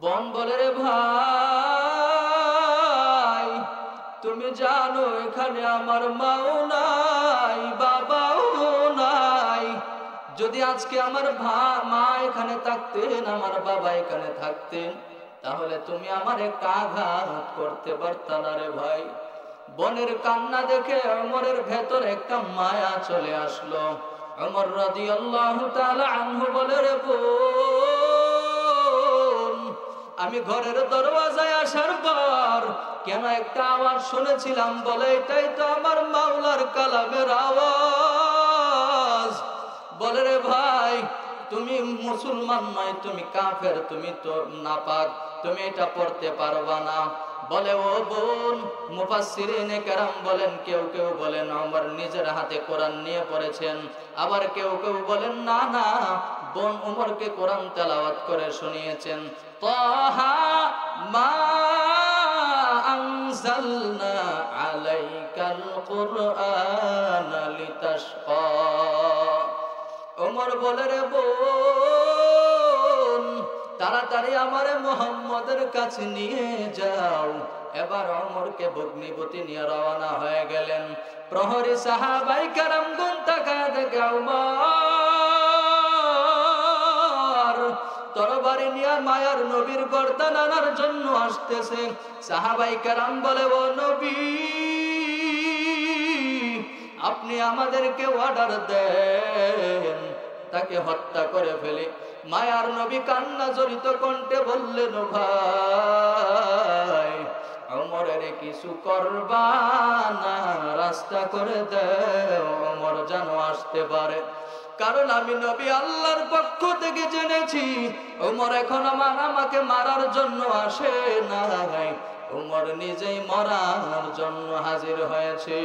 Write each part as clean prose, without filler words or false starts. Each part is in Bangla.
বোন বলে, রে ভাই তুমি জানো এখানে আমার মাও নাই বাবাও নাই, যদি আজকে আমার মা এখানে থাকতেন, আমার বাবা এখানে থাকতেন, তাহলে তুমি আমার একটা আঘাত করতে পারতা না রে ভাই। বোনের কান্না দেখে ওমরের ভেতরে একটা মায়া চলে আসলো। ওমর রাদিয়াল্লাহু তাআলা আনহু বলে, রে বোন আমি ঘরের দরওয়াজায় আসার পর কেন একটা আওয়াজ শুনেছিলাম, বলে এটাই তো আমার মাওলার কালামের আওয়াজ। বলে, রে ভাই তুমি মুসলমান নয়, তুমি কাফের, তুমি তো নাপাক, তুমি এটা পড়তে পারবা না। বলে, ও বোন, মুফাসসিরিনে কেরাম বলেন, কেউ কেউ বলেন ওমর নিজের হাতে কোরআন নিয়ে পড়েছেন, আবার কেউ কেউ বলেন না না, বোন ওমরকে কোরআন তেলাওয়াত করে শুনিয়েছেন। তাহা মা আনজালনা আলাইকাল কুরআন লিতাশকা। ওমর বলে, রে বোন তাড়াতাড়ি আমারে মুহাম্মদের কাছে নিয়ে যাও। এবার ওমরকে ভগ্নিপতি নিয়ে রওনা হয়ে গেলেন। প্রহরী সাহাবায়ে কেরামগণ তাকায়া দেখে ওমর তরবারি নিয়ে মায়ার নবীর গর্দান আনার জন্য আসতেছে। সাহাবায়ে কেরাম বলে, ও নবী আপনি আমাদেরকে অর্ডার দেন, তাকে হত্যা করে ফেলে। মায়ার নবী কান্না জড়িত কণ্ঠে বললেন, ভাই ওমরের কিছু করবা না, রাস্তা করে দাও, ওমর যেন আসতে পারে। কারণ আমি নবী আল্লাহর পক্ষ থেকে জেনেছি ওমর এখন আমাকে মারার জন্য আসে নাই, ওমর নিজেই মরার জন্য হাজির হয়েছে।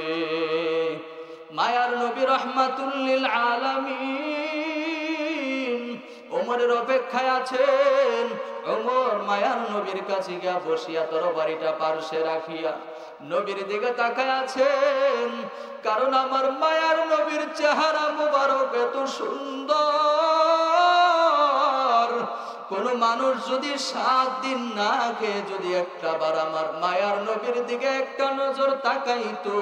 মায়ার নবী রাহমাতুল লিল আলামিন ওমরের অপেক্ষায় আছেন। ওমর মায়ার নবীর কাছে গিয়া বসিয়া তরবারিটা পার্শ্বে রাখিয়া নবীর দিকে তাকায় আছেন। কারণ আমার মায়ার নবীর চেহারা মুবারক এত সুন্দর, কোন মানুষ যদি 7 দিন না খেয়ে যদি একটা বার আমার মায়ার নবীর দিকে একটা নজর তাকাইতো,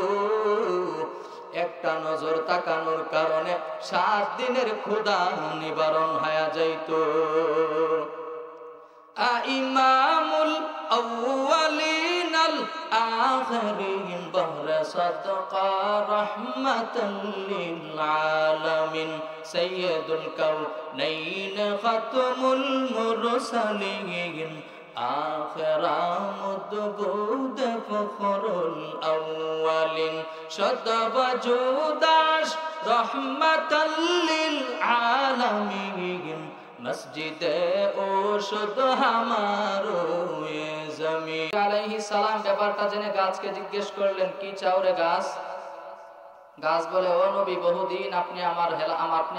একটা নজর তাকানোর কারণে 7 দিনের ক্ষুধা নিবারণ হয়ে যাইত। ইমামুল আউয়ালিন আল আখিরিন বাহরে সাদকা রাহমাতাল লিল আলামিন সাইয়্যিদুল কাউনাইন খাতমুল মুরসালিন আখিরা মুদবুদ ফখরুল আউয়ালিন শতবজুদাশ রাহমাতাল লিল আলামিন মসজিদে ওশুদ হামারো এ জমিন। আলাইহিস সালাম ব্যাপারটা জেনে গাছকে জিজ্ঞেস করলেন, কি চাও রে গাছ? গাছ বলে, ও নবী বহুদিন আপনি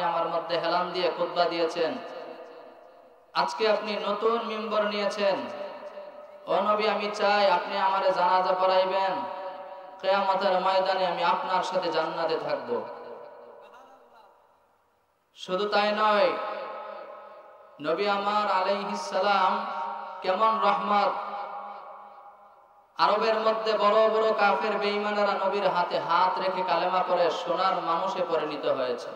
আমার মধ্যে হেলান দিয়ে খুতবা দিয়েছেন, আজকে আপনি নতুন মিম্বর নিয়েছেন। ও নবী আমি চাই আপনি আমারে জানাজা পড়াইবেন, কিয়ামতের ময়দানে আমি আপনার সাথে জান্নাতে থাকব। শুধু তাই নয়, নবী আমার আলাইহিস সালাম কেমন রহমত। আরবের মধ্যে বড় বড় কাফের বেঈমানেরা নবীর হাতে হাত রেখে কালেমা পড়ে সোনার মানুষে পরিণত হয়েছে।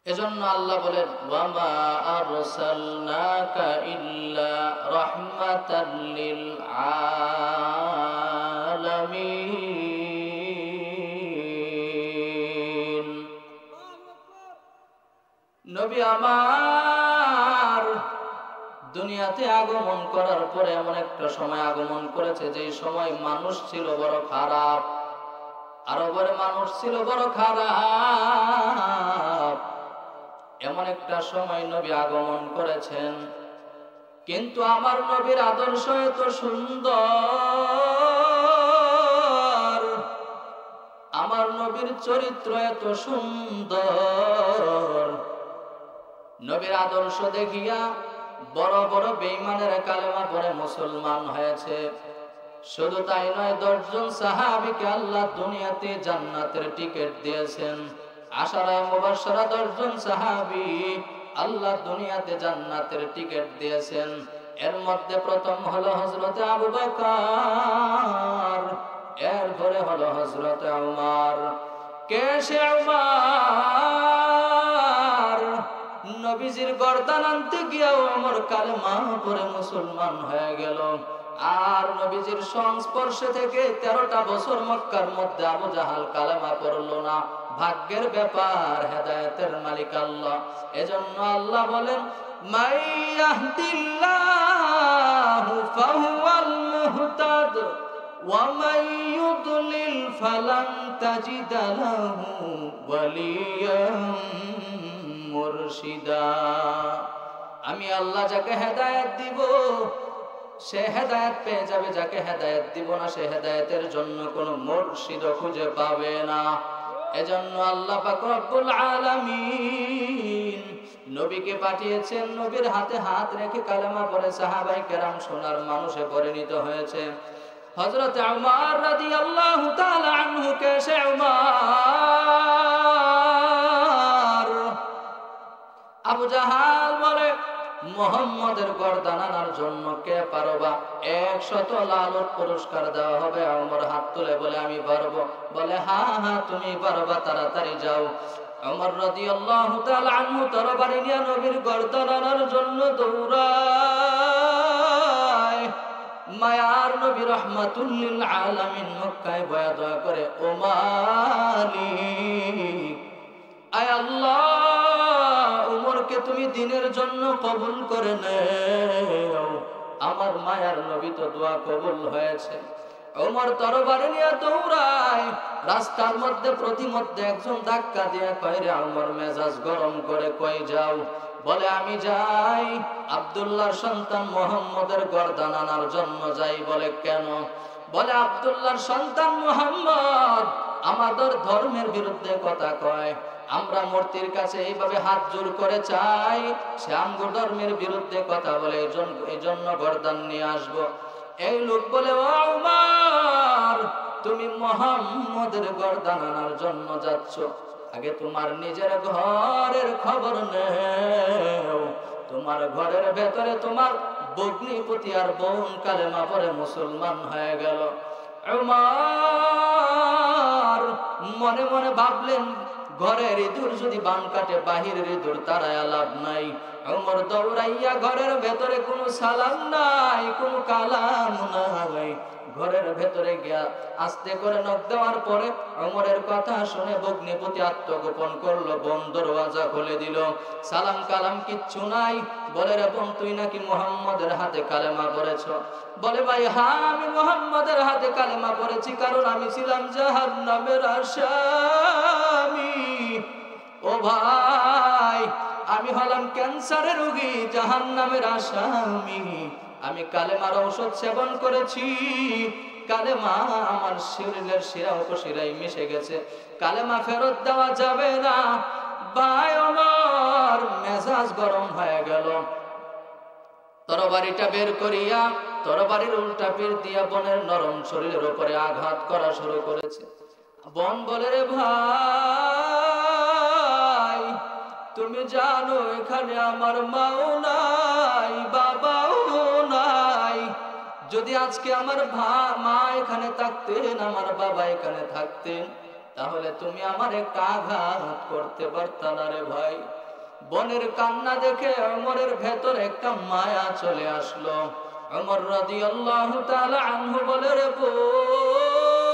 এজন্য আল্লাহ বলেন, ওয়ামা আরসালনাকা ইল্লা রাহমাতাল লিল আলামিন। নবী আমার দুনিয়াতে আগমন করার পরে এমন একটা সময় আগমন করেছে যে সময় মানুষ ছিল বড় খারাপ, আরবের মানুষ ছিল বড় খারাপ। এমন একটা সময় নবী আগমন করেছেন, কিন্তু আমার নবীর আদর্শ এত সুন্দর, আমার নবীর চরিত্র এত সুন্দর, নবীর আদর্শ দেখিয়া বড় বড় বেঈমানেরা কালেমা পড়ে মুসলমান হয়েছে। শুধু তাই নয়, 10 জন সাহাবীকে আল্লাহ দুনিয়াতে জান্নাতের টিকিট দিয়েছেন। আশারায়ে মুবাশশারা 10 জন সাহাবী আল্লাহ দুনিয়াতে জান্নাতের টিকিট দিয়েছেন। এর মধ্যে প্রথম হলো হযরত আবু বকর, এরপরে হলো হযরত উমর। কে সে উমর? নবীজির গর্দান আনতে গিয়ে ওমর কালেমা পড়ে মুসলমান হয়ে গেল। আর নবীজির সংস্পর্শে থেকে 13টা বছর মক্কার মধ্যে আবু জাহাল কালেমা পড়লো না। ভাগ্যের ব্যাপার, হেদায়েতের মালিক আল্লাহ। এজন্য আল্লাহ বলেন, মাই ইয়াহদিল্লাহু ফাহুয়াল মুহতাদ ওয়া মাই ইউদ্লিল ফালান তাজিদা লাহু ওয়ালিয়াম মুরশিদা। আমি আল্লাহ যাকে হেদায়েত দিব সে হেদায়েত পেয়ে যাবে, যাকে হেদায়েত দিব না সে হেদায়েতের জন্য কোনো মুরশিদ খুঁজে পাবে না। এজন্য আল্লাহ পাক রব্বুল আলামিন নবীকে পাঠিয়েছেন, নবীর হাতে হাত রেখে কালেমা পড়ে সাহাবায়ে কেরাম সোনার মানুষে পরিণত হয়েছে। হযরত উমর রাদিয়াল্লাহু তাআলা আনহু কে সে উমর? আবু জাহাল বলে, মুহাম্মাদের গর্দান আনার জন্য কে পারবা? 100 লালত পুরস্কার দেওয়া হবে। ওমর হাত তুলে বলে, আমি পারবো। বলে, হ্যাঁ হ্যাঁ তুমি পারবা, তাড়াতাড়ি যাও। ওমর রাদিয়াল্লাহু তাআলা আনহু তরবারি নিয়ে নবীর গর্দান আনার জন্য দৌড়ায়। মায়ার নবী রাহমাতুল লিল আলামিন মক্কায় বয়া দয়া করে, ও মালিক, আয় আল্লাহ, উমরকে তুমি দিনের জন্য কবুল করে নেও। আমার মায়ার নবী তো দোয়া কবুল হয়েছে। ওমর তরবারি নিয়ে দৌড়ায়। রাস্তার মধ্যে প্রতিমধ্যে একজন ধাক্কা দিয়ে কয়, রে ওমর, মেজাজ গরম করে কই যাও? বলে, আমি যাই আব্দুল্লাহর সন্তান মুহাম্মদের গর্দান আনার জন্য যাই। বলে, কেন? বলে, আব্দুল্লাহর সন্তান মুহাম্মদ আমাদের ধর্মের বিরুদ্ধে কথা কয়। আমরা মূর্তির কাছে এইভাবে হাত জোর করে চাই, সে আমগো ধর্মের বিরুদ্ধে কথা বলে, এই জন্য গর্দান নিয়ে আসবো। এই লোক বলে, ও উমর, তুমি মুহাম্মদের গর্দান আনার জন্য যাচ্ছ, আগে তোমার নিজের ঘরের খবর নেও। তোমার ঘরের ভেতরে তোমার ভগ্নিপতি আর বোন কালেমা পড়ে মুসলমান হয়ে গেল। উমর মনে মনে ভাবলেন, ঘরের ইঁদুর যদি বান কাটে, বাহিরের ইঁদুর তারায় লাভ নাই। ওমর দৌড়াইয়া ঘরের ভেতরে কোনো সালাম নাই, কোনো কালাম নাই, ঘরের ভেতরে গিয়া আস্তে করে নক দেওয়ার পরে ওমরের কথা শুনে ভগ্নিপতি আত্মগোপন করলো। বোন দরওয়াজা খুলে দিল, সালাম কালাম কিচ্ছু নাই। বলে, রে বোন, তুই নাকি মুহাম্মদের হাতে কালেমা পড়েছ? বলে, ভাই হ্যাঁ, আমি মুহাম্মদের হাতে কালেমা পড়েছি, কারণ আমি ছিলাম জাহান্নামের আসামি। ও ভাই, আমি হলাম ক্যান্সারের রোগী, জাহান্নামের আসামি। আমি কালেমার ঔষধ সেবন করেছি, কালেমা আমার শরীরের শিরা উপশিরায় মিশে গেছে, কালেমা ফেরত দেওয়া যাবে না। ভাই ওমর মেজাজ গরম হয়ে গেল। তরবারিটা বের করিয়া তরবারির উল্টা পিঠ দিয়া বোনের নরম শরীরের উপরে আঘাত করা শুরু করেছে। বোন বলে, রে ভাই, তুমি জানো এখানে আমার মাও নাই, বাবাও নাই। যদি আজকে আমার মা এখানে থাকতেন, আমার বাবা এখানে থাকতেন, তাহলে তুমি আমার একটা আঘাত করতে পারতা না রে ভাই। বোনের কান্না দেখে ওমরের ভেতর একটা মায়া চলে আসলো। ওমর রাদিয়াল্লাহু তাআলা আনহু বলে, রে বোন,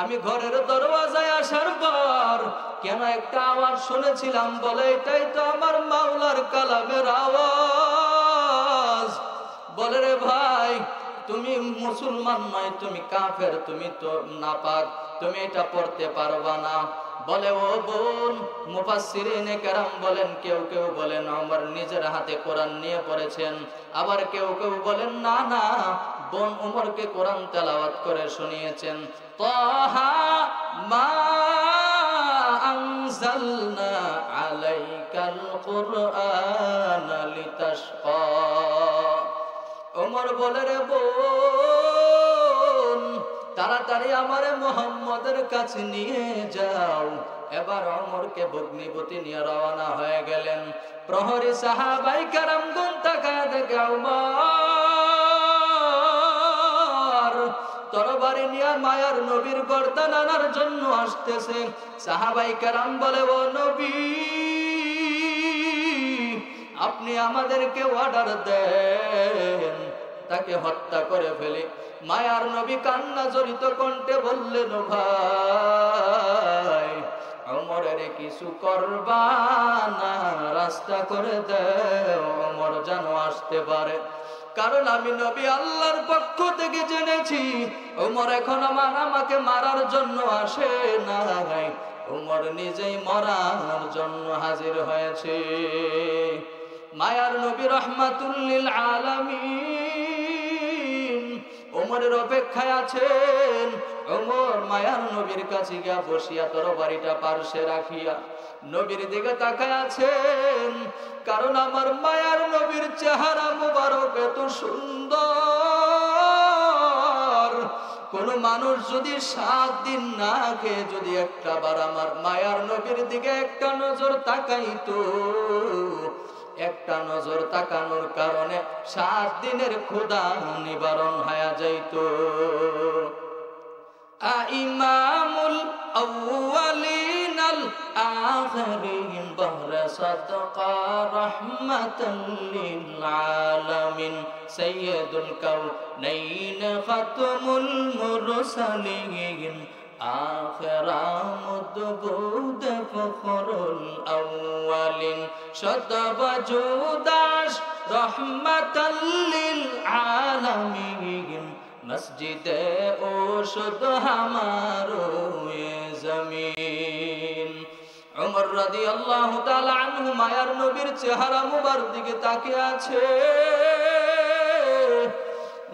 আমি ঘরের দরওয়াজায় আসার পর কেন একটা আওয়াজ শুনেছিলাম? বলে, এটাই তো আমার মাওলার কালামের আওয়াজ। বলে, রে ভাই, তুমি মুসলমান নয়, তুমি কাফের, তুমি তো নাপাক, তুমি এটা পড়তে পারবা না। বলে, ও বোন, মুফাসসিরিনে কেরাম বলেন, কেউ কেউ বলেন ওমর নিজের হাতে কোরআন নিয়ে পড়েছেন, আবার কেউ কেউ বলেন না না, বোন ওমরকে কোরআন তেলাওয়াত করে শুনিয়েছেন। তাহা মা আনজালনা আলাইকাল কুরআনা লিতাশকা। ওমর বলে, রে বোন, তাড়াতাড়ি আমারে মুহাম্মদের কাছে নিয়ে যাও, এবার ওমরকে ভগ্নিপতি নিয়ে রওনা হয়ে গেলেন। প্রহরী সাহাবায়ে কেরামগণ তাকায় দেখে ওমর তরবারি নিয়ে মায়ার নবীর গর্দান আনার জন্য আসতেছে। সাহাবায়ে কেরাম বলে, ও নবী, আপনি আমাদেরকে অর্ডার দেন, তাকে হত্যা করে ফেলি। মায়ার নবী কান্না জড়িত কণ্ঠে বললেন, ও ভাই, ওমরের কিছু করবা না, রাস্তা করে দেও, ওমর যেন আসতে পারে। কারণ আমি নবী আল্লাহর পক্ষ থেকে জেনেছি ওমর এখন আমাকে মারার জন্য আসে নাই, ওমর নিজেই মরার জন্য হাজির হয়েছে। মায়ার নবী রাহমাতুল লিল আলামিন ওমরের অপেক্ষায় আছেন। ওমর মায়ার নবীর কাছে গিয়া বসিয়া তরবারিটা পার্শ্বে রাখিয়া নবীর দিকে তাকায় আছেন। কারণ আমার মায়ার নবীর চেহারা মুবারক এত সুন্দর, কোন মানুষ যদি 7 দিন না খেয়ে যদি একটা বার আমার মায়ার নবীর দিকে একটা নজর তাকাইতো, একটা নজর তাকানোর কারণে 7 দিনের ক্ষুধা নিবারণ হয়ে যাইত। ইমামুল আউয়ালিন আল আখিরিন বাহরা সাদকা রাহমাতাল লিল আলামিন সাইয়্যিদুল কাউনাইন খাতমুল মুরসালিন আখিরা মুদবুদ ফখরুল আউয়ালিন সদবজুদাশ রাহমাতাল লিল আলামিন মসজিদে ওশুদ হামারো এ জমিন। ওমর রাদিয়াল্লাহু তাআলা আনহু মায়ার নবীর চেহারা মুবারক দিকে তাকিয়ে আছে।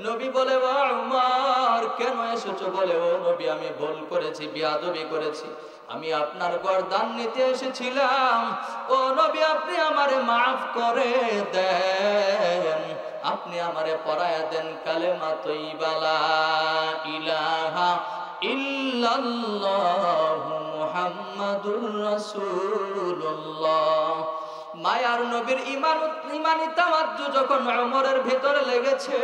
নবী বলে, ও ওমর কেন এসেছো? বলে, ও নবী, আমি ভুল করেছি, বেয়াদবি করেছি, আমি আপনার গর্দান নিতে এসেছিলাম। ও নবী, আপনি আমারে মাফ করে দেন, আপনি আমারে পড়ায়া দেন কালেমা তয়্যিবা লা ইলাহা ইল্লাল্লাহু মুহাম্মাদুর রাসূলুল্লাহ। মায়ার নবীর ইমানি তাওয়াজ্জু যখন ওমরের ভিতরে লেগেছে,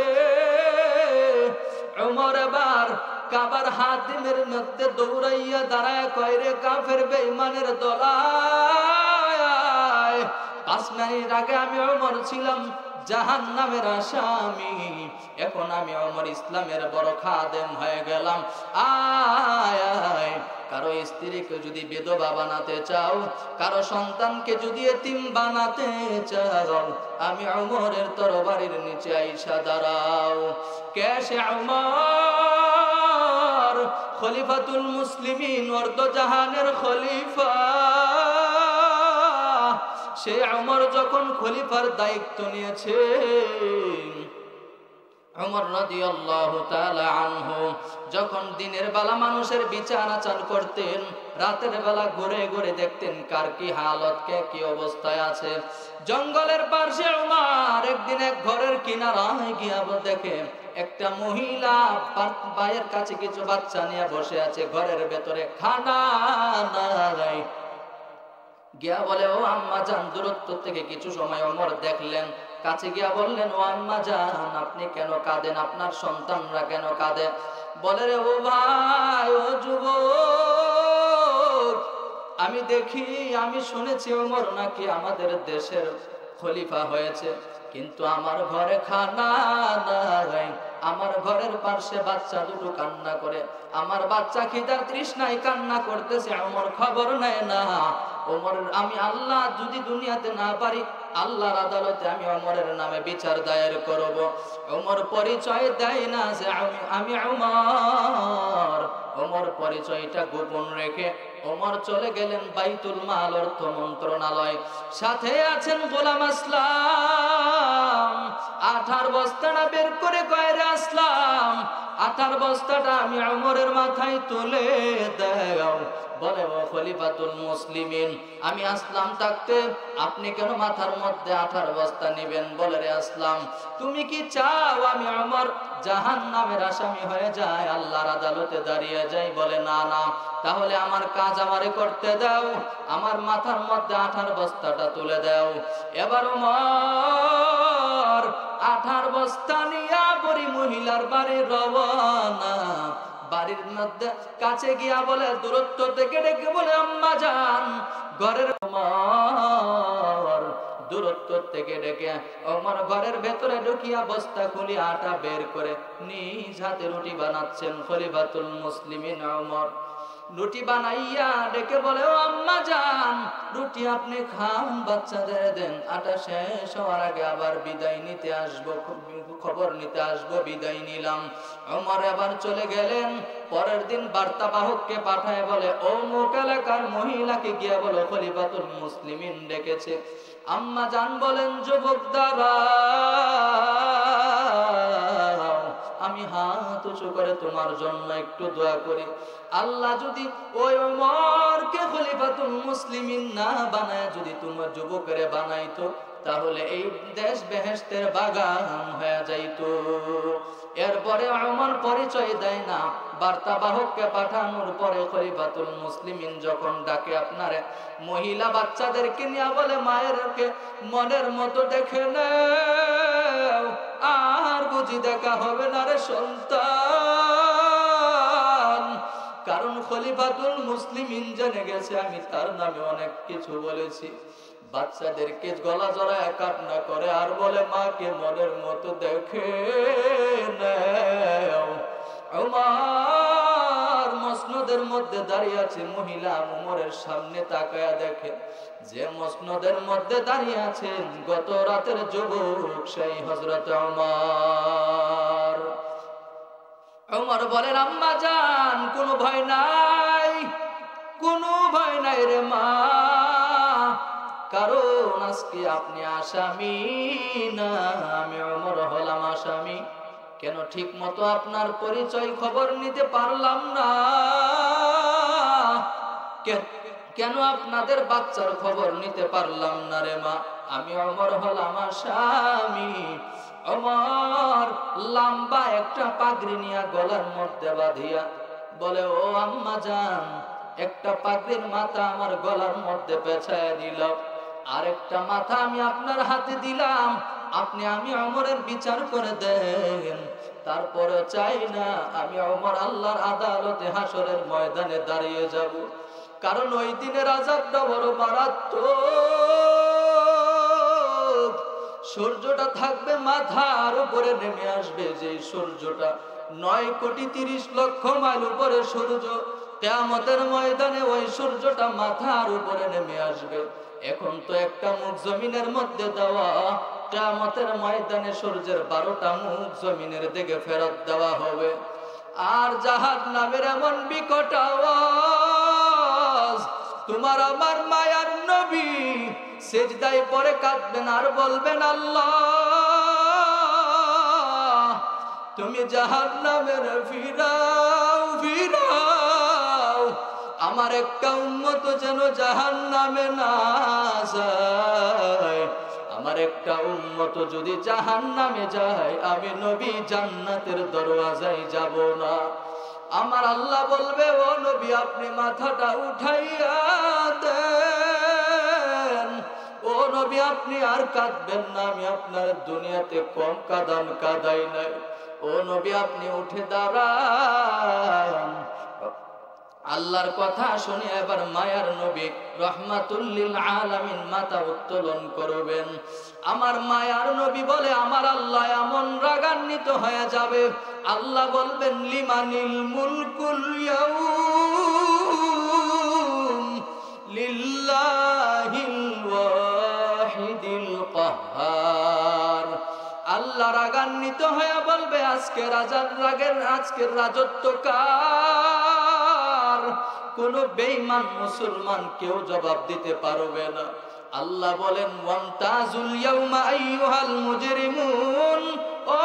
ওমর এবার কাবার হাতিমের মধ্যে দৌড়াইয়া দাঁড়ায় কয়, রে কাফের বেঈমানের দলায়, 5 মিনিট আগে আমি ওমর ছিলাম জাহান্নামের আসামি, এখন আমি ওমর ইসলামের বড় খাদেম হয়ে গেলাম। আয় আয়, কারো স্ত্রীকে যদি বিধবা বানাতে চাও, কারো সন্তানকে যদি এতিম বানাতে চাও, আমি ওমরের তরবারির নিচে আইসা দাঁড়াও। কে সে ওমর? খলিফাতুল মুসলিমিন, অর্ধজাহানের খলিফা। সে ওমর যখন খলিফার দায়িত্ব নিয়েছে, ওমর রাদিয়াল্লাহু তাআলা আনহু যখন দিনের বেলা মানুষের বিচার আচার করতেন, রাতের বেলা ঘুরে ঘুরে দেখতেন কার কি হালত, কে কি অবস্থায় আছে। জঙ্গলের পাশে ওমর একদিন এক ঘরের কিনারায় গিয়া দেখে একটা মহিলা পায়ের কাছে কিছু বাচ্চা নিয়ে বসে আছে, ঘরের ভেতরে খানা নাই। গিয়া বলে, ও আম্মা জান। দূরত্ব থেকে কিছু সময় ওমর দেখলেন, কাছে গিয়া বললেন, ও আম্মা জান, আপনি কেন কাঁদেন? আপনার সন্তানরা কেন কাঁদে? বলে, রে ও ভাই, ও যুবক, আমি দেখি, আমি শুনেছি ওমর নাকি আমাদের দেশের খলিফা হয়েছে, কিন্তু আমার ঘরে খানা নাই, আমার ঘরের পাশে বাচ্চা দুটো কান্না করে, আমার বাচ্চা খিদার তৃষ্ণায় কান্না করতেছে, ওমর খবর নেয় না। ওমর, আমি আল্লাহ যদি দুনিয়াতে না পারি, আল্লাহর আদালতে আমি ওমরের নামে বিচার দায়ের করব। ওমর পরিচয় দেয় না যে আমি ওমর। ওমর পরিচয়টা গোপন রেখে ওমর চলে গেলেন বাইতুল মাল, অর্থ মন্ত্রণালয়। সাথে আছেন গোলাম আসলাম। 18 বস্তানা বের করে কয়, রে আসলাম, আটার বস্তাটা আমি ওমরের মাথায় তুলে দাও। বলে ও খলিফাতুল মুসলিমিন, আমি আসলাম থাকতে আপনি কেন মাথার মধ্যে আঠার বস্তা নেবেন? বলে রে আসলাম, তুমি কি চাও আমি ওমর জাহান্নামের আসামি হয়ে যায়, আল্লাহর আদালতে দাঁড়িয়ে যাই? বলে না না, তাহলে আমার কাজ আমারে করতে দাও, আমার মাথার মধ্যে আঠার বস্তাটা তুলে দাও। এবার ওমর আঠার বস্তা নিয়া বড়ি মহিলার বাড়ি রওনা। বাড়ির মধ্যে কাছে গিয়া বলে, দূরত্ব থেকে ডেকে বলে, আম্মা জান, ঘরের দূরত্ব থেকে ডেকে ওমর ঘরের ভেতরে ঢুকিয়া বস্তা খুলি আটা বের করে নিজ হাতে রুটি বানাচ্ছেন খলিফাতুল মুসলিমিন ওমর। রুটি বানাইয়া ডেকে বলে, ও আম্মা জান, রুটি আপনি খান, বাচ্চাদের দেন, আটা শেষ হওয়ার আগে আবার বিদায় নিতে আসবো, খবর নিতে আসবো। বিদায় নিলাম। ওমর আবার চলে গেলেন। পরের দিন বার্তাবাহককে পাঠায় বলে, অমুক এলাকার মহিলাকে গিয়া বলো খলিফাতুল মুসলিমিন ডেকেছে। আম্মা জান বলেন, যুবক দাঁড়াও, আমি হাত উঁচু করে তোমার জন্য একটু দোয়া করি। আল্লাহ যদি ওই ওমরকে খলিফাতুল মুসলিমিন না বানায়, যদি তোমার যুবকেরে বানাইতো, তাহলে এই দেশ বেহেশতের বাগান হয়ে যাইতো। এরপরে ওমর পরিচয় দেয় না। বার্তাবাহককে পাঠানোর পরে খলিফাতুল মুসলিমিন যখন ডাকে আপনারে, মহিলা বাচ্চাদেরকে নিয়ে বলে, মায়েরকে মনের মতো দেখে নাও, আর বুঝি দেখা হবে না রে সন্তান। কারণ খলিফাতুল মুসলিমিন জেনে গেছে আমি তার নামে অনেক কিছু বলেছি। বাচ্চাদেরকে গলা জড়ায় কান্না করে আর বলে, মাকে মনের মতো দেখে নাও। ওমর মসনদের মধ্যে দাঁড়িয়ে আছে। মহিলা ওমরের সামনে তাকায়া দেখে যে মসনদের মধ্যে দাঁড়িয়ে আছেন গত রাতের যুবক, সেই হযরত ওমর। ওমর বলেন, আম্মা জান, কোনো ভয় নাই, কোনো ভয় নাই রে মা, কারণ আজকে আপনি আসামি না, আমি ওমর হলাম আসামি। কেন ঠিক মতো আপনার পরিচয় খবর নিতে পারলাম না? কেন আপনাদের বাচ্চার খবর নিতে পারলাম না রে মা? আমি ওমর হলাম আসামি। ওমর লম্বা একটা পাগড়ি নিয়ে গলার মধ্যে বাঁধিয়া বলে, ও আম্মা জান, একটা পাগড়ির মাথা আমার গলার মধ্যে পেঁচায় দিল, আর একটা মাথা আমি আপনার হাতে দিলাম, আপনি আমি ওমরের বিচার করে দেন। তারপরে চাই না আমি ওমর আল্লাহর আদালতে হাসরের ময়দানে দাঁড়িয়ে যাব, কারণ ওই দিনের আযাবটা বড় মারাত্মক। সূর্যটা থাকবে মাথার উপরে নেমে আসবে, যে সূর্যটা 9,30,00,000 মাইল উপরে সূর্য, কিয়ামতের ময়দানে ওই সূর্যটা মাথার উপরে নেমে আসবে। এখন তো একটা মুখ জমিনের মধ্যে দেওয়া, কিয়ামতের ময়দানে সূর্যের 12টা মুখ জমিনের দিকে ফেরত দেওয়া হবে। আর জাহান্নামের এমন বিকট আওয়াজ, তোমার আমার মায়ার নবী সিজদায় পড়ে কাঁদবেন আর বলবেন, আল্লাহ তুমি জাহান্নামের ফিরাও ফিরাও, আমার একটা উম্মত যেন জাহান্নামে না যায়। আমার একটা উম্মত যদি জাহান্নামে যায়, আমি নবী জান্নাতের দরওয়াজায় যাব না। আমার আল্লাহ বলবে, ও নবী আপনি মাথাটা উঠাইয়া দেন, ও নবী আপনি আর কাঁদবেন না, আমি আপনার দুনিয়াতে কম কাদাই নাই, ও নবী আপনি উঠে দাঁড়ান। আল্লাহর কথা শুনে এবার মায়ার নবী রহমাতুল লিল আলামিন মাথা উত্তোলন করবেন। আমার মায়ার নবী বলে, আমার আল্লাহ এমন রাগান্বিত হয়ে যাবে, আল্লাহ বলবেন, লিমানিল মুলকুল ইয়াউম লিল্লাহিল ওয়াহিদিল কাহ্হার। আল্লাহ রাগান্বিত হয়ে বলবে, আজকে আজকের রাজত্ব কার? কোন বেঈমান মুসলমান কেউ জবাব দিতে পারবে না। আল্লাহ বলেন, ওয়ান্তাজুল ইয়াউমা আইয়ুহাল মুজরিমুন, ও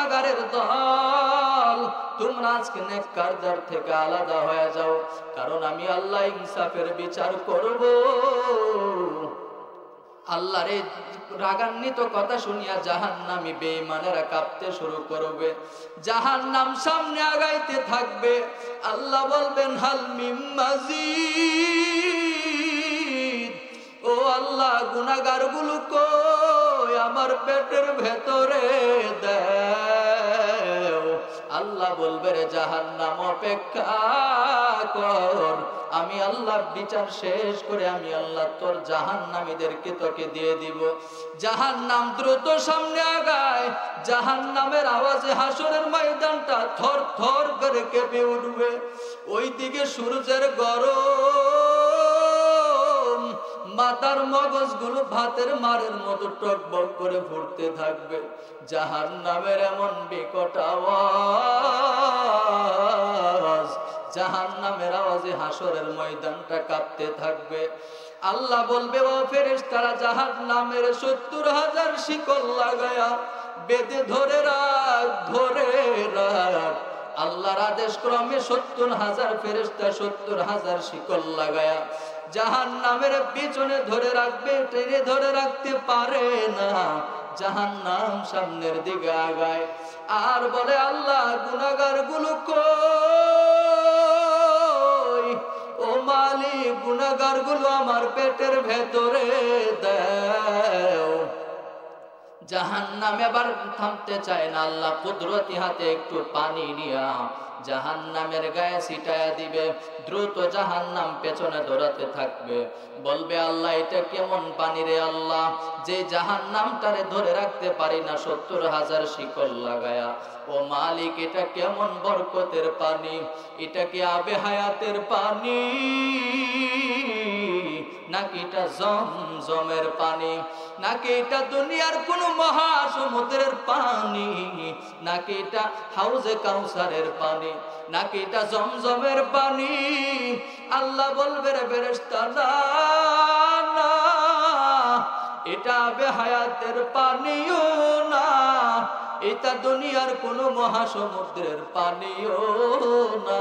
গুনাহগারের দল, তোমরা আজকে নেককারদের থেকে আলাদা হয়ে যাও, কারণ আমি আল্লাহ ইনসাফের বিচার করব। আল্লাহর এই রাগান্বিত কথা শুনিয়া জাহান্নামী বেঈমানেরা কাঁপতে শুরু করবে, জাহান্নাম সামনে আগাইতে থাকবে। আল্লাহ বলবেন হাল মিম মাজিদ, ও আল্লাহ গুনাহগার গুলো কই, আমার পেটের ভেতরে দাও। আল্লাহ বলবে রে জাহান্নাম অপেক্ষা কর, আমি আল্লাহ বিচার শেষ করে আমি আল্লাহ তোর জাহান্নামীদেরকে তোকে দিয়ে দিব। জাহান্নাম দ্রুত সামনে আগায়, জাহান্নামের আওয়াজে হাসরের ময়দানটা থর থর করে কেঁপে উঠবে। ওইদিকে সূর্যের গরম, মাথার মগজগুলো ভাতের মারের মতো টকবক করে ফুটতে থাকবে। জাহান্নামের এমন বিকট আওয়াজ, জাহান্নামের আওয়াজে হাসরের ময়দানটা কাঁপতে থাকবে। আল্লাহ বলবে ও ফেরেশতারা জাহান্নামের ৭০,০০০ শিকল লাগায়া বেঁধে ধরে রাখ, ধরে রাখ। আল্লাহর আদেশ ক্রমে ৭০,০০০ ফেরেশতা ৭০,০০০ শিকল লাগায়া জাহান্নামের পিছনে ধরে রাখবে, টেনে ধরে রাখতে পারে না। জাহান্নাম সামনের দিকে আগায় আর বলে আল্লাহ গুনাহগার গুলো কই, ও মালিক গুনাহগার গুলো আমার পেটের ভেতরে দাও। জাহান্নাম এবার থামতে চায় না, আল্লাহ কুদরতি হাতে একটু পানি নিয়া জাহান্নামের গায়ে ছিটায়া দিবে। দ্রুত জাহান্নাম পেছনে দৌড়াতে থাকবে, বলবে আল্লাহ এটা কেমন পানি রে আল্লাহ, যে জাহান্নামটারে ধরে রাখতে পারি না ৭০,০০০ শিকল লাগায়া। ও মালিক এটা কেমন বরকতের পানি, এটা কি আবে হায়াতের পানি নাকি এটা জমজমের পানি, নাকি এটা দুনিয়ার কোন মহাসমুদ্রের পানি, নাকি এটা হাউজে কাউসারের পানি, নাকি এটা জমজমের পানি? আল্লাহ বলবে রে ফেরেশতা না, না এটা আবে হায়াতের পানিও না, এটা দুনিয়ার কোন মহাসমুদ্রের পানিও না,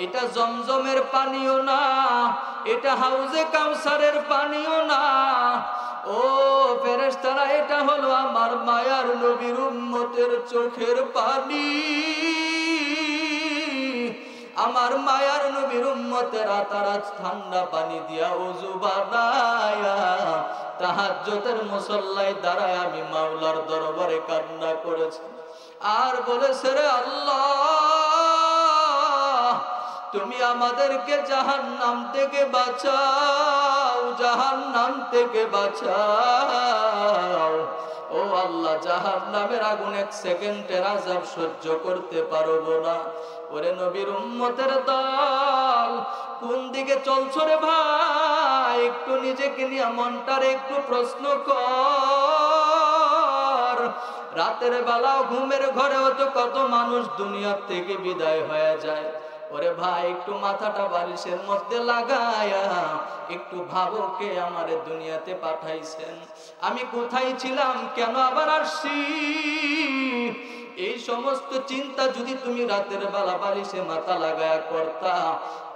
এটা জমজমের পানিও না, এটা হাউজে কাউসারের পানিও না। ও ফেরেশতারা এটা হলো আমার মায়ার নবীর উম্মতের চোখের পানি। আমার মায়ার নবীর উম্মতেরা তারা ঠান্ডা পানি দিয়া ওযু বানায়া তাহাজ্জুদের মুসল্লায় দাঁড়ায় আমি মাওলার দরবারে কান্না করেছি আর বলেছে রে আল্লাহ তুমি আমাদেরকে জাহান্নাম থেকে বাঁচাও, জাহান্নাম থেকে বাঁচাও। ও আল্লাহ জাহান্নামের আগুন এক সেকেন্ডের আযাব সহ্য করতে পারবো না। ওরে নবীর উম্মতের দল কোন দিকে চলছো রে ভাই, একটু নিজেকে নিয়ে মনটারে একটু প্রশ্ন কর। রাতের বেলা ঘুমের ঘরেও তো কত মানুষ দুনিয়া থেকে বিদায় হয়ে যায়। ওরে ভাই একটু মাথাটা বালিশের মধ্যে লাগায়া একটু ভাবো কে আমারে দুনিয়াতে পাঠাইছেন, আমি কোথায় ছিলাম, কেন আবার আসছি। এই সমস্ত চিন্তা যদি তুমি রাতের বেলা বালিশে মাথা লাগায়া করতা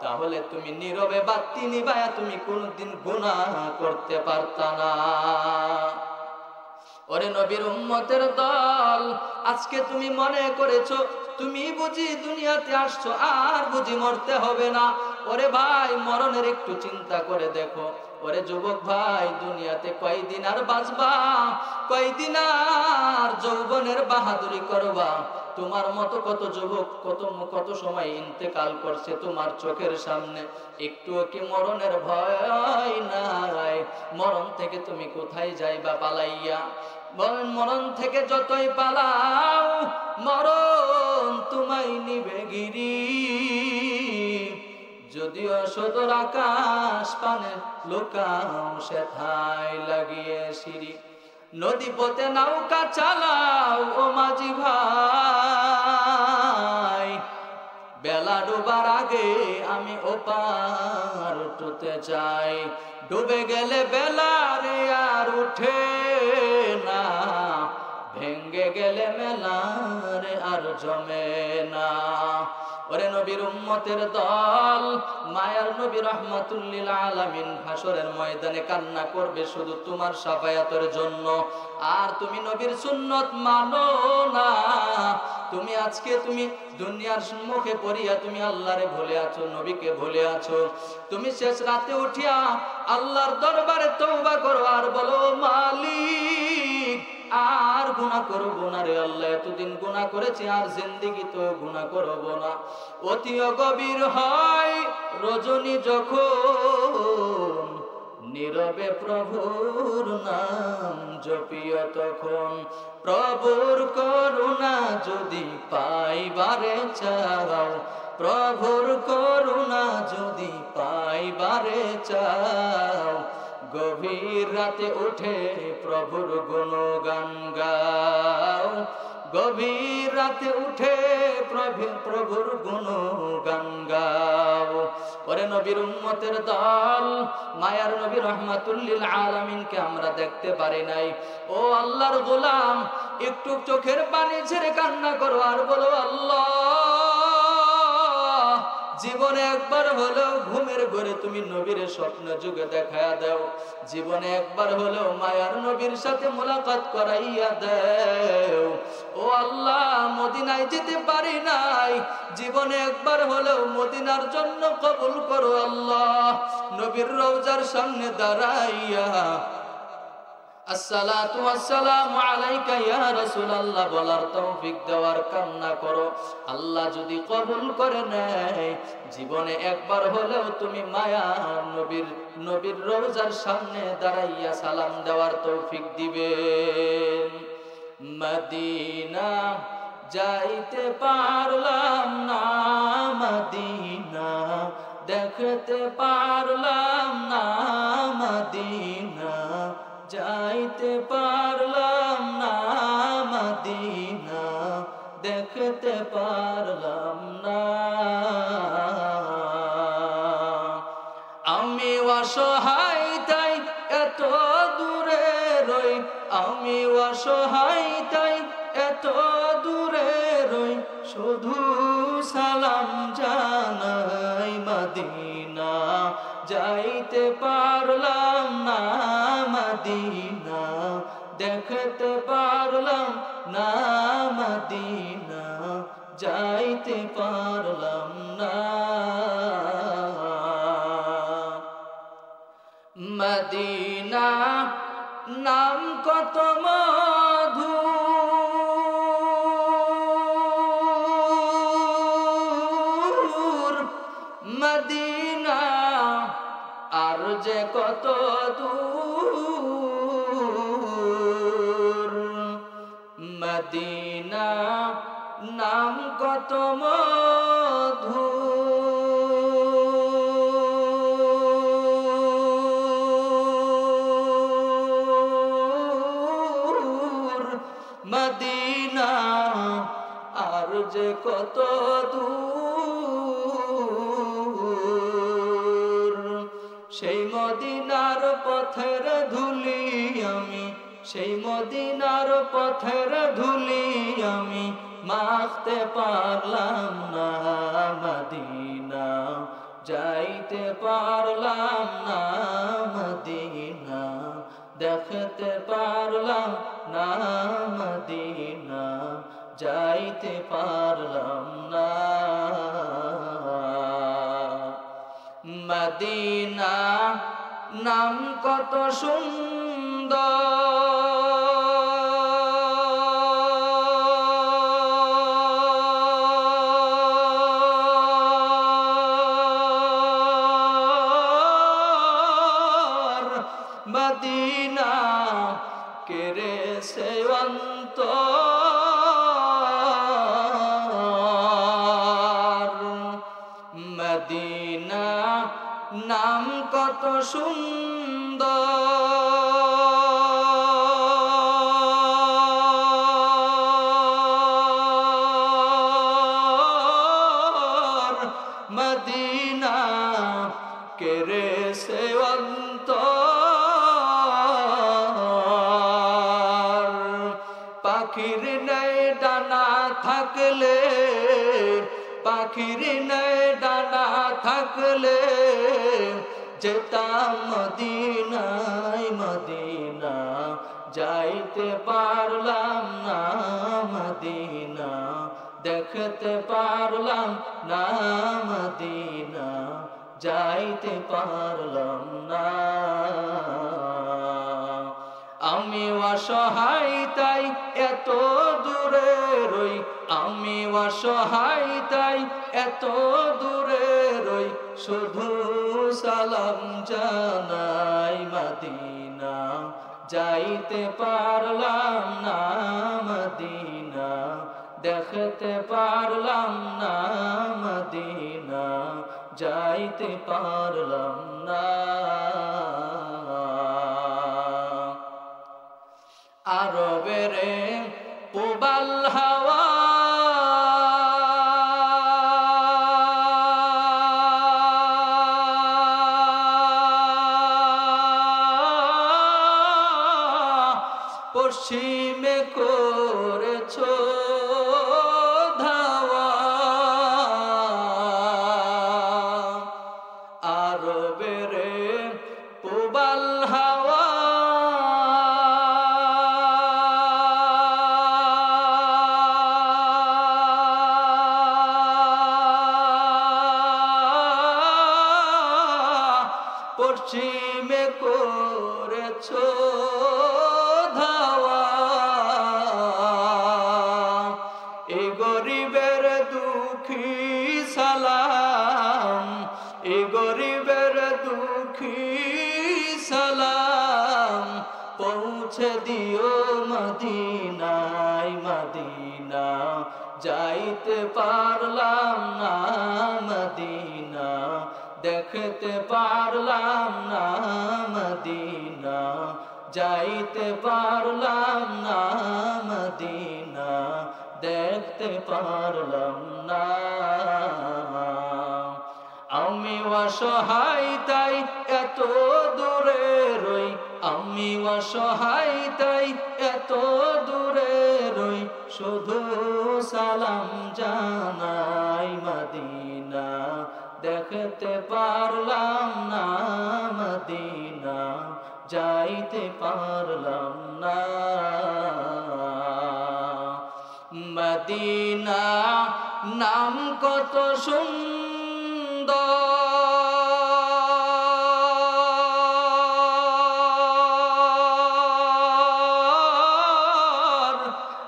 তাহলে তুমি নীরবে বাতি নিবায়া তুমি কোনদিন গুনাহ করতে পারতা না। ওরে নবীর উম্মতের দল আজকে তুমি মনে করেছো তুমি বুঝি দুনিয়াতে আসছো আর বুঝি মরতে হবে না। ওরে ভাই মরণের একটু চিন্তা করে দেখো। ওরে যুবক ভাই দুনিয়াতে কয়দিন আর বাঁচবা, কয়দিন আর যৌবনের বাহাদুরি করবা। তোমার মতো কত যুবক কত সময় ইন্তেকাল করছে তোমার চোখের সামনে, একটুও কি মরণের ভয় নাই? মরণ থেকে তুমি কোথায় যাইবা পালাইয়া? মরণ থেকে যতই পালাও মরণ তোমায় নিবে গিরি। যদিও সদর আকাশ পানে লুকাও সেথায় লাগিয়ে সিঁড়ি। নদী পথে নৌকা চালাও ও মাঝি ভাই, বেলা ডুবার আগে আমি ওপার উঠতে চাই। ডুবে গেলে বেলা রে আর উঠে না, ভেঙ্গে গেলে মেলারে আর জমে না। ওরে নবীর উম্মতের দল, মায়ার নবী রাহমাতুল লিল আলামিন হাসরের ময়দানে কান্না করবে শুধু তোমার শাফায়াতের জন্য। আর তুমি নবীর সুন্নত মানো না। তুমি আজকে তুমি দুনিয়ার মুখে পড়িয়া তুমি আল্লাহরে ভুলে আছো, নবীকে ভুলে আছো। তুমি শেষ রাতে উঠিয়া আল্লাহর দরবারে তওবা করো আর বলো, মালিক আর গুনাহ করব না রে আল্লাহ, এতদিন গুনাহ করেছি আর জিন্দেগি তো গুনাহ করব না। অতিও গভীর হয় রজনী যখন, নীরবে প্রভুর নাম জপিও তখন। প্রভুর করুণা যদি পাইবারে চাও, প্রভুর করুণা যদি পাইবারে চাও, গভীর রাতে উঠে প্রভুর গুণগান গাও, গভীর রাতে উঠে প্রভুর গুণগান গাও। ওরে নবীর উম্মতের দল, মায়ার নবী রাহমাতুল লিল আলামিনকে আমরা দেখতে পারি নাই। ও আল্লাহর গোলাম, একটু চোখের পানি ছেড়ে কান্না করো আর বলো, আল্লাহ জীবনে একবার হলেও ঘুমের ঘরে তুমি নবীর স্বপ্ন যুগে দেখায়া দাও। জীবনে একবার হলেও মায়ার নবীর সাথে মোলাকাত করাইয়া দাও। ও আল্লাহ, মদিনায় যেতে পারি নাই, জীবনে একবার হলেও মদিনার জন্য কবুল করো আল্লাহ। নবীর রওজার সামনে দাঁড়াইয়া আসসালাতু ওয়াসসালামু আলাইকা ইয়া রাসূলুল্লাহ বলার তৌফিক দেওয়ার কামনা করো। আল্লাহ যদি কবুল করে নেয়, জীবনে একবার হলেও তুমি মায়ার নবীর রওজার সামনে দাঁড়াইয়া সালাম দেওয়ার তৌফিক দিবেন। মদিনা যাইতে পারলাম না, মদিনা দেখতে পারলাম না, মদিনা যাইতে পারলাম না, মদিনা দেখতে পারলাম না। আমি অসহায় তাই এত দূরে রই, আমি অসহায় তাই এত দূরে রই, শুধু সালাম জানাই, মদিনা যাইতে পারলাম না, মদিনা দেখতে পারলাম না, মদিনা যাইতে পারলাম না। মদিনা নাম কত মধুর, মদিনা আর যে কত দূর। মদিনা নাম কত মধুর, মদিনা আর যে কত দূর। সেই মদিনার পথের ধুলি আমি, সেই মদিনার পথের ধুলি আমি মাখতে পারলাম না, মদিনা যাইতে পারলাম না, মদিনা দেখতে পারলাম না, মদিনা যাইতে পারলাম না। মদিনা নাম কত সুন্দর, মদিনা কেড়ে সে অন্তর। মদিনা নাম কত সুন্দর, মদিনা কেড়ে সে অন্তর। পাখির থাকলে, পাখির ন্যায় ডানা থাকলে যেতাম মদিনায় মদিনা, যাইতে পারলাম না মদিনা, দেখতে পারলাম না মদিনা, যাইতে পারলাম না। আমি অসহায় তাই এত দূরে রই, আমি অসহায় তাই এত দূরে রই, শুধু সালাম জানাই মদিনা, যাইতে পারলাম না মদিনা, দেখতে পারলাম না মদিনা, যাইতে পারলাম না। আরবের প্রবাল হাওয়া পশ্চিমে করেছো ধাওয়া, আরবের প্রবাল হাওয়া পশ্চিমে করেছো ধাওয়া, এই গরিবের দুঃখী সালাম, এই গরিবের দুঃখী সালাম, পৌঁছে দিও মদিনায় মদিনা, যাইতে পারলাম না মদিনা, দেখতে পারলাম না মদিনা, যাইতে পারলাম না মদিনা, দেখতে পারলাম না। আমি অসহায় তাই এত দূরে রই, আমি অসহায় তাই এত দূরে রই, শুধু সালাম জানাই মদিনা, দেখতে পারলাম না মদিনা, যাইতে পারলাম না। মদিনা নাম কত সুন্দর,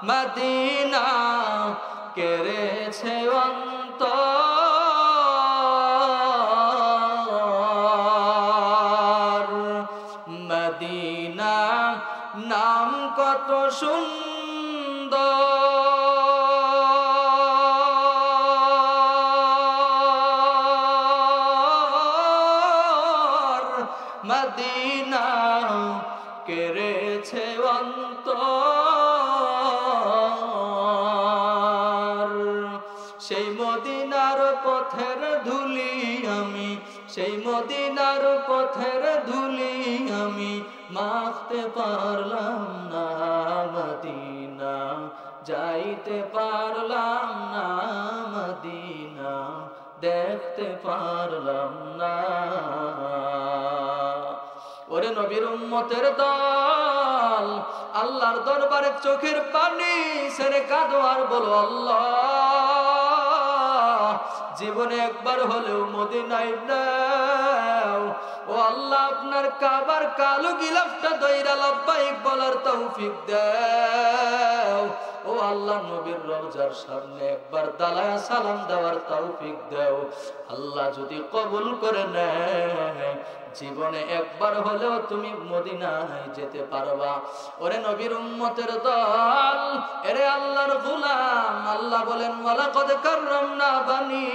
মদিনা কেড়েছে অন্তর, মদিনা নাম কত সুন্দর, মদিনা কেড়েছে অন্তর। সেই মদিনার পথের ধুলি আমি, সেই মদিনার পথের ধুলি আমি, মাখতে পারলাম না মদিনা, যাইতে পারলাম না মদিনা, দেখতে পারলাম না। ওরে নবীর উম্মতের দল, আল্লাহর দরবারে চোখের পানি ছেড়ে কাঁদো আর বলো আল্লাহ, জীবনে একবার হলেও মদিনায় দাও। ও আল্লাহ, আপনার কাবার কালো গিলাফটা দইরা লাব্বাইক বলার তৌফিক দাও। ও আল্লাহ, নবীর রওজার সামনে একবার দাঁড়ায়া সালাম দেওয়ার তৌফিক দাও। আল্লাহ যদি কবুল করে নেয়, জীবনে একবার হলেও তুমি মদিনায় যেতে পারবা। ওরে নবীর উম্মতের দল, এরে আল্লাহর গোলাম, আল্লাহ বলেন ওয়ালাকাদ কাররামনা বানি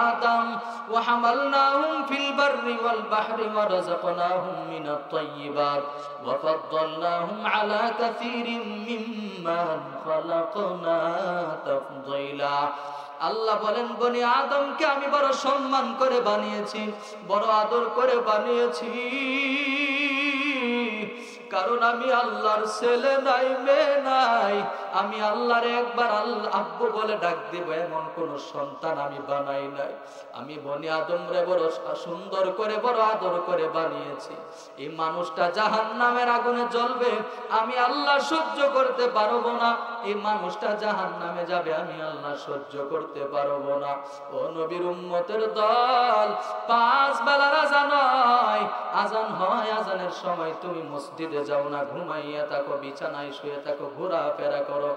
আদম ওয়া হামালনাহুম ফিল বাররি ওয়াল বাহরি ওয়া রাযাকনাহুম মিনাত তাইয়্যিবাত ওয়া ফাদ্দালনাহুম আলা কাসীরিম মিম্মান খালাকনা তাফদীলা। আল্লাহ বলেন বনি আদমকে আমি বড় সম্মান করে বানিয়েছি, বড় আদর করে বানিয়েছি। কারণ আমি আল্লাহর ছেলে নাই, মেয়ে নাই। আমি আল্লাহর একবার আল্লাহ আব্বু বলে ডাক দিব এমন কোন সন্তান আমি বানাই নাই। আমি বনি আদম রে বড় সুন্দর করে বড় আদর করে বানিয়েছি। এই মানুষটা জাহান্নামের আগুনে জ্বলবে, আমি আল্লাহ সহ্য করতে পারবো না। এই মানুষটা জাহান্নামে যাবে, আমি আল্লাহ সহ্য করতে পারবো না। ও নবীর উম্মতের দল, 5 বেলার আযান হয়, আযান হয়, আযানের সময় তুমি মসজিদে যাও না, ঘুমাইয়া থাকো, বিছানায় শুয়ে থাকো, ঘোরাফেরা করো।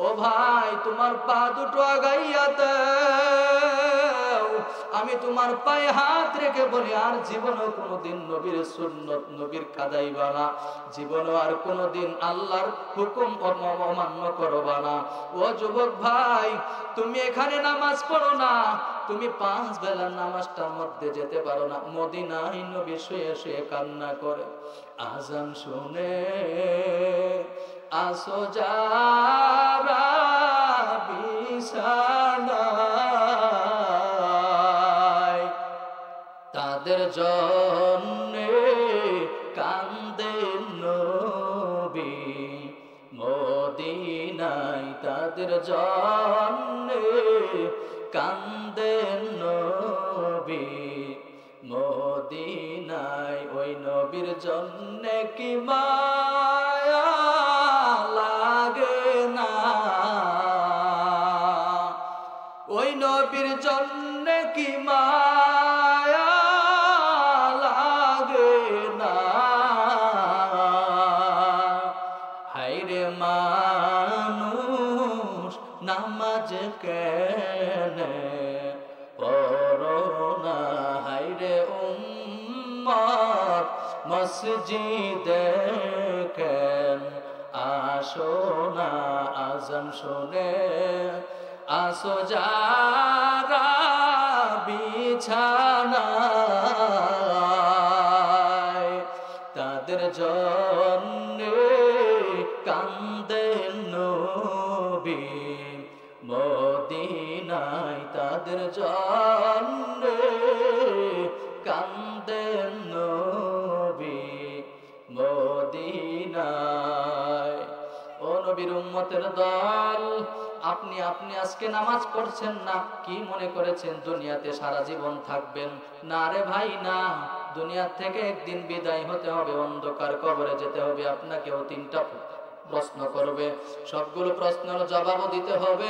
ও ভাই, তোমার পা দুটো আগাইয়া দাও, আমি তোমার পায়ে হাত রেখে বলি আর জীবনও কোনোদিন নবীর সুন্নত নবীর কাদাইবা না, জীবনও আর কোনোদিন আল্লাহর হুকুম অমান্য করবা না। ও যুবক ভাই, তুমি এখানে নামাজ পড়ো না, তুমি 5 বেলার নামাজটার মধ্যে যেতে পারো না। মদিনায় নবী শুয়ে শুয়ে কান্না করে, আযান শুনে আসো যারা বিছানায়, তাদের জন্যে কান্দেন নবী মদিনায়, তাদের জন্যে কান্দেন নবী মদিনায়। ওই নবীর জন্যে কি মায়া লাগে না, ওই নবীর জন্যে কি মায়া লাগে না। হায়রে মানুষ নামাজ কেনে পড়ো না, হায়রে উম্মত মসজিদে কেন আসো না, আযান শুনে আসো যারা বিছানায়, তাদের জন্যে কান্দেন নবী মদিনায়, তাদের জন্যে কান্দেন নবী মদিনায়। ও নবীর উম্মতের দল, আপনি আজকে নামাজ পড়ছেন না, কি মনে করেছেন দুনিয়াতে সারা জীবন থাকবেন? না রে ভাই না, দুনিয়া থেকে একদিন বিদায় হতে হবে, অন্ধকার কবরে যেতে হবে। আপনাকেও 3টা প্রশ্ন করবে, সবগুলো প্রশ্নের জবাবও দিতে হবে।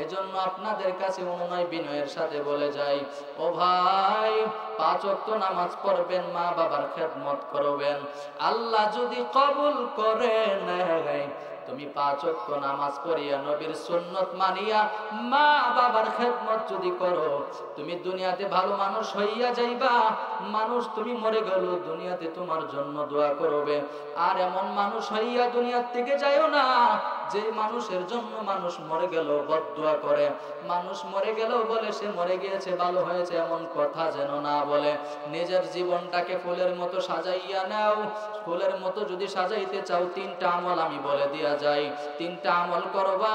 এজন্য আপনাদের কাছে অনুনয় বিনয়ের সাথে বলে যাই, ও ভাই, 5 ওয়াক্ত নামাজ পড়বেন, মা বাবার খেদমত করবেন। আল্লাহ যদি কবুল করে নেয়, তুমি 5 ওয়াক্ত নামাজ পড়িয়া নবীর সুন্নত মানিয়া মা বাবার খেদমত যদি করো, তুমি দুনিয়াতে ভালো মানুষ হইয়া যাইবা। মানুষ তুমি মরে গেল, দুনিয়াতে তোমার জন্য দোয়া করবে। আর এমন মানুষ হইয়া দুনিয়ার থেকে যাইও না যে মানুষের জন্য মানুষ মরে গেল বদদুয়া করে। মানুষ মরে গেল বলে সে মরে গিয়েছে, ভালো হয়েছে, এমন কথা যেন না বলে। নিজের জীবনটাকে ফুলের মতো সাজাইয়া নাও। ফুলের মতো যদি সাজাইতে চাও, 3টা আমল আমি বলে দিয়া যাই। 3টা আমল করবা।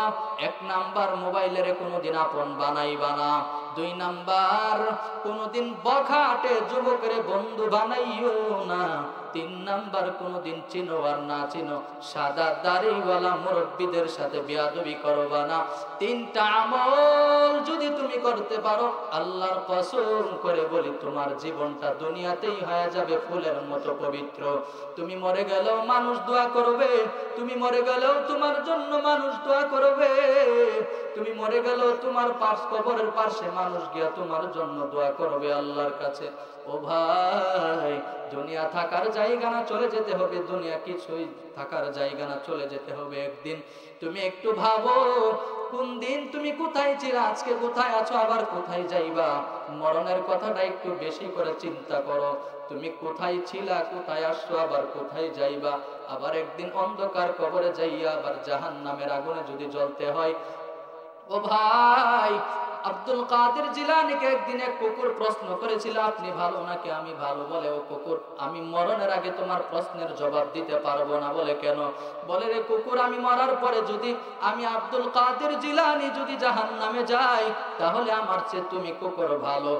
1 নাম্বার, মোবাইলের কোনোদিন আপন বানাইবা না। 2 নাম্বার, কোনোদিন বখাটে যুবকের বন্ধু বানাইও না। 3 নাম্বার, কোনোদিন চিনো আর না চিনো সাদা দাড়িওয়ালা মুরব্বীদের সাথে বেয়াদবি করবা না। 3টা আমল যদি তুমি করতে পারো, আল্লাহর কসম করে বলি, তোমার জীবনটা দুনিয়াতেই হয়ে যাবে ফুলের মতো পবিত্র। তুমি মরে গেলেও মানুষ দোয়া করবে, তুমি মরে গেলেও তোমার জন্য মানুষ দোয়া করবে, তুমি মরে গেলেও তোমার কবরের পাশে মানুষ গিয়া তোমার জন্য দোয়া করবে আল্লাহর কাছে। ও ভাই, দুনিয়া থাকার জায়গা না, চলে যেতে হবে। দুনিয়া কিছুই থাকার জায়গা না, চলে যেতে হবে একদিন। তুমি একটু ভাবো, কোন দিন তুমি কোথায় ছিলে, আজকে কোথায় আছো, আবার কোথায় যাইবা। মরণের কথাটা একটু বেশি করে চিন্তা করো। তুমি কোথায় ছিলা, কোথায় আসছো, আবার কোথায় যাইবা। আবার একদিন অন্ধকার কবরে যাইয়া আবার জাহান্নামের আগুনে যদি জ্বলতে হয়। ও ভাই, আব্দুল কাদের জিলানীকে একদিন এক কুকুর প্রশ্ন করেছিল, আপনি ভালো নাকি আমি ভালো? বলে, ও কুকুর, আমি মরণের আগে তোমার প্রশ্নের জবাব দিতে পারবো না। বলে, কেন? বলে, রে কুকুর, আমি মরার পরে যদি আমি আব্দুল কাদের জিলানী যদি জাহান্নামে যাই, তাহলে আমার চেয়ে তুমি কুকুর ভালো।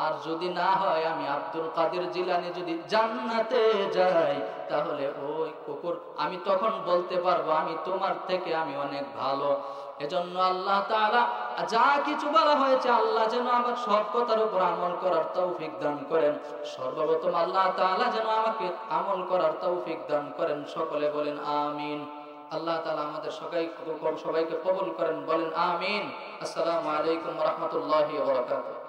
আর যদি না হয় আমি আব্দুল কাদের জিলানী যদি জান্নাতে যাই, তাহলে ওই কুকুর আমি তখন বলতে পারবো আমি তোমার থেকে আমি অনেক ভালো। এজন্য আল্লাহ তাআলা যা কিছু বলা হয়েছে, আল্লাহ যেন আমার সব কথার উপর আমল করার তৌফিক দান করেন। সর্বপ্রথম আল্লাহ তাআলা যেন আমাকে আমল করার তৌফিক দান করেন। সকলে বলেন আমিন। আল্লাহ তাআলা আমাদের সবাইকে কবুল করেন, বলেন আমিন। আসসালামু আলাইকুম ওয়া রাহমাতুল্লাহি ওয়া বারাকাতুহু।